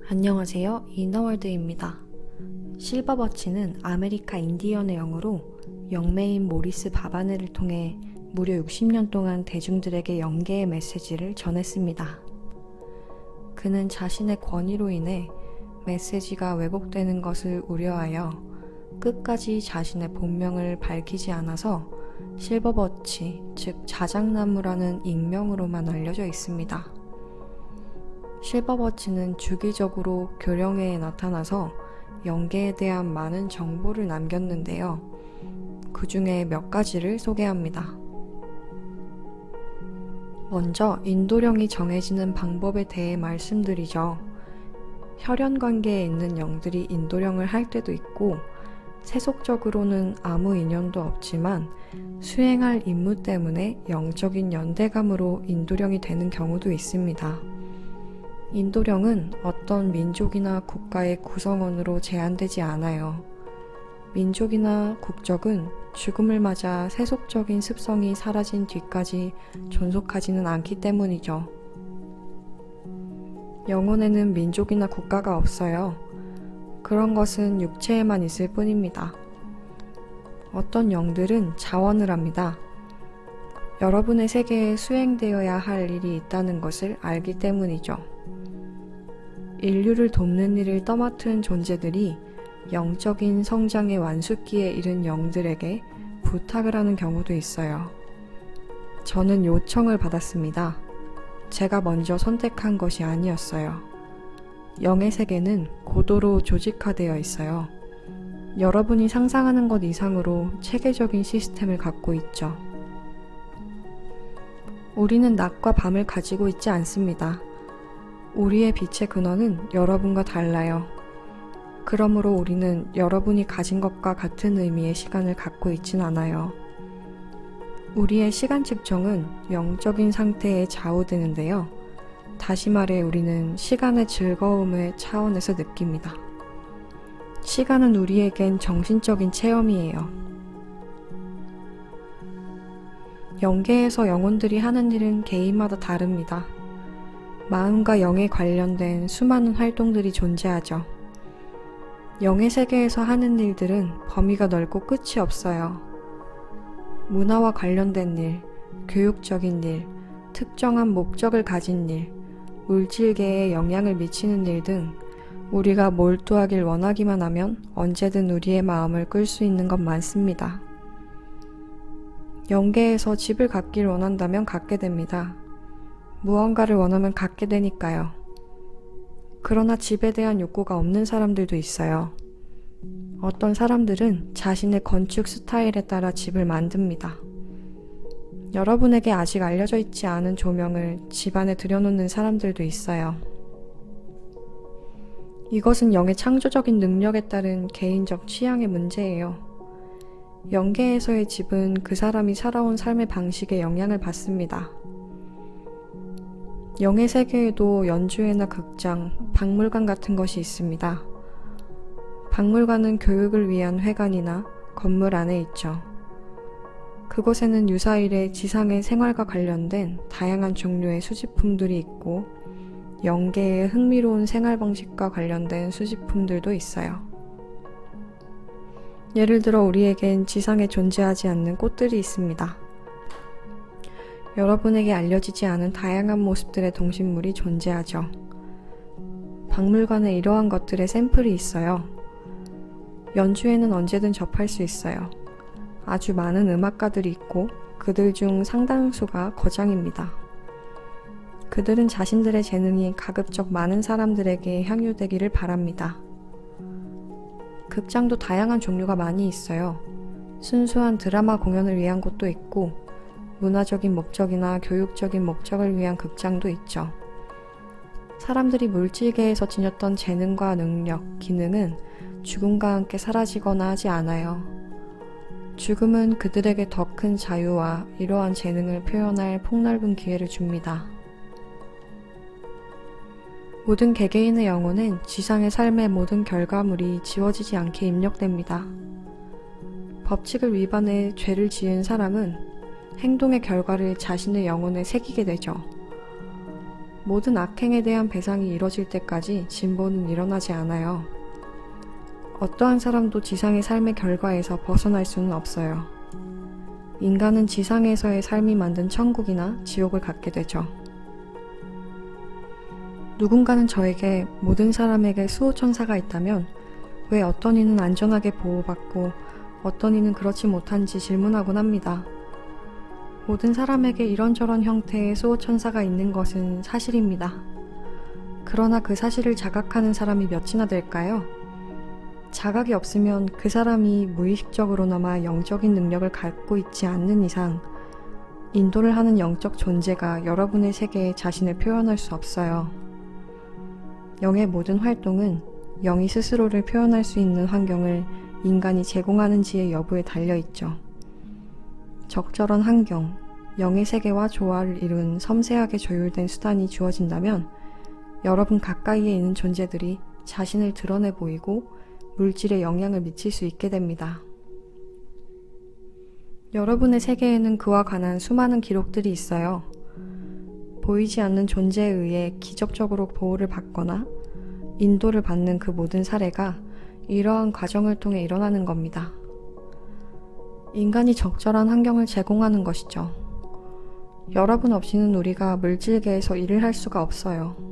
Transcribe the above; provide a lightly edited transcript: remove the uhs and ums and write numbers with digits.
안녕하세요. 이너월드입니다. 실버버치는 아메리카 인디언의 영으로 영매인 모리스 바바네를 통해 무려 60년 동안 대중들에게 영계의 메시지를 전했습니다. 그는 자신의 권위로 인해 메시지가 왜곡되는 것을 우려하여 끝까지 자신의 본명을 밝히지 않아서 실버버치, 즉 자작나무라는 익명으로만 알려져 있습니다. 실버버치는 주기적으로 교령회에 나타나서 영계에 대한 많은 정보를 남겼는데요. 그 중에 몇 가지를 소개합니다. 먼저 인도령이 정해지는 방법에 대해 말씀드리죠. 혈연관계에 있는 영들이 인도령을 할 때도 있고 세속적으로는 아무 인연도 없지만 수행할 임무 때문에 영적인 연대감으로 인도령이 되는 경우도 있습니다. 인도령은 어떤 민족이나 국가의 구성원으로 제한되지 않아요. 민족이나 국적은 죽음을 맞아 세속적인 습성이 사라진 뒤까지 존속하지는 않기 때문이죠. 영혼에는 민족이나 국가가 없어요. 그런 것은 육체에만 있을 뿐입니다. 어떤 영들은 자원을 합니다. 여러분의 세계에 수행되어야 할 일이 있다는 것을 알기 때문이죠. 인류를 돕는 일을 떠맡은 존재들이 영적인 성장의 완숙기에 이른 영들에게 부탁을 하는 경우도 있어요. 저는 요청을 받았습니다. 제가 먼저 선택한 것이 아니었어요. 영의 세계는 고도로 조직화되어 있어요. 여러분이 상상하는 것 이상으로 체계적인 시스템을 갖고 있죠. 우리는 낮과 밤을 가지고 있지 않습니다. 우리의 빛의 근원은 여러분과 달라요. 그러므로 우리는 여러분이 가진 것과 같은 의미의 시간을 갖고 있진 않아요. 우리의 시간 측정은 영적인 상태에 좌우되는데요. 다시 말해 우리는 시간의 즐거움의 차원에서 느낍니다. 시간은 우리에겐 정신적인 체험이에요. 영계에서 영혼들이 하는 일은 개인마다 다릅니다. 마음과 영에 관련된 수많은 활동들이 존재하죠. 영의 세계에서 하는 일들은 범위가 넓고 끝이 없어요. 문화와 관련된 일, 교육적인 일, 특정한 목적을 가진 일, 물질계에 영향을 미치는 일 등 우리가 몰두하길 원하기만 하면 언제든 우리의 마음을 끌 수 있는 건 많습니다. 영계에서 집을 갖길 원한다면 갖게 됩니다. 무언가를 원하면 갖게 되니까요. 그러나 집에 대한 욕구가 없는 사람들도 있어요. 어떤 사람들은 자신의 건축 스타일에 따라 집을 만듭니다. 여러분에게 아직 알려져 있지 않은 조명을 집 안에 들여놓는 사람들도 있어요. 이것은 영의 창조적인 능력에 따른 개인적 취향의 문제예요. 영계에서의 집은 그 사람이 살아온 삶의 방식에 영향을 받습니다. 영의 세계에도 연주회나 극장, 박물관 같은 것이 있습니다. 박물관은 교육을 위한 회관이나 건물 안에 있죠. 그곳에는 유사일의 지상의 생활과 관련된 다양한 종류의 수집품들이 있고 영계의 흥미로운 생활 방식과 관련된 수집품들도 있어요. 예를 들어 우리에겐 지상에 존재하지 않는 꽃들이 있습니다. 여러분에게 알려지지 않은 다양한 모습들의 동식물이 존재하죠. 박물관에 이러한 것들의 샘플이 있어요. 연주회는 언제든 접할 수 있어요. 아주 많은 음악가들이 있고 그들 중 상당수가 거장입니다. 그들은 자신들의 재능이 가급적 많은 사람들에게 향유되기를 바랍니다. 극장도 다양한 종류가 많이 있어요. 순수한 드라마 공연을 위한 곳도 있고 문화적인 목적이나 교육적인 목적을 위한 극장도 있죠. 사람들이 물질계에서 지녔던 재능과 능력, 기능은 죽음과 함께 사라지거나 하지 않아요. 죽음은 그들에게 더 큰 자유와 이러한 재능을 표현할 폭넓은 기회를 줍니다. 모든 개개인의 영혼은 지상의 삶의 모든 결과물이 지워지지 않게 입력됩니다. 법칙을 위반해 죄를 지은 사람은 행동의 결과를 자신의 영혼에 새기게 되죠. 모든 악행에 대한 배상이 이뤄질 때까지 진보는 일어나지 않아요. 어떠한 사람도 지상의 삶의 결과에서 벗어날 수는 없어요. 인간은 지상에서의 삶이 만든 천국이나 지옥을 갖게 되죠. 누군가는 저에게 모든 사람에게 수호천사가 있다면 왜 어떤 이는 안전하게 보호받고 어떤 이는 그렇지 못한지 질문하곤 합니다. 모든 사람에게 이런저런 형태의 수호천사가 있는 것은 사실입니다. 그러나 그 사실을 자각하는 사람이 몇이나 될까요? 자각이 없으면 그 사람이 무의식적으로나마 영적인 능력을 갖고 있지 않는 이상 인도를 하는 영적 존재가 여러분의 세계에 자신을 표현할 수 없어요. 영의 모든 활동은 영이 스스로를 표현할 수 있는 환경을 인간이 제공하는지의 여부에 달려있죠. 적절한 환경, 영의 세계와 조화를 이룬 섬세하게 조율된 수단이 주어진다면 여러분 가까이에 있는 존재들이 자신을 드러내 보이고 물질에 영향을 미칠 수 있게 됩니다. 여러분의 세계에는 그와 관한 수많은 기록들이 있어요. 보이지 않는 존재에 의해 기적적으로 보호를 받거나 인도를 받는 그 모든 사례가 이러한 과정을 통해 일어나는 겁니다. 인간이 적절한 환경을 제공하는 것이죠. 여러분 없이는 우리가 물질계에서 일을 할 수가 없어요.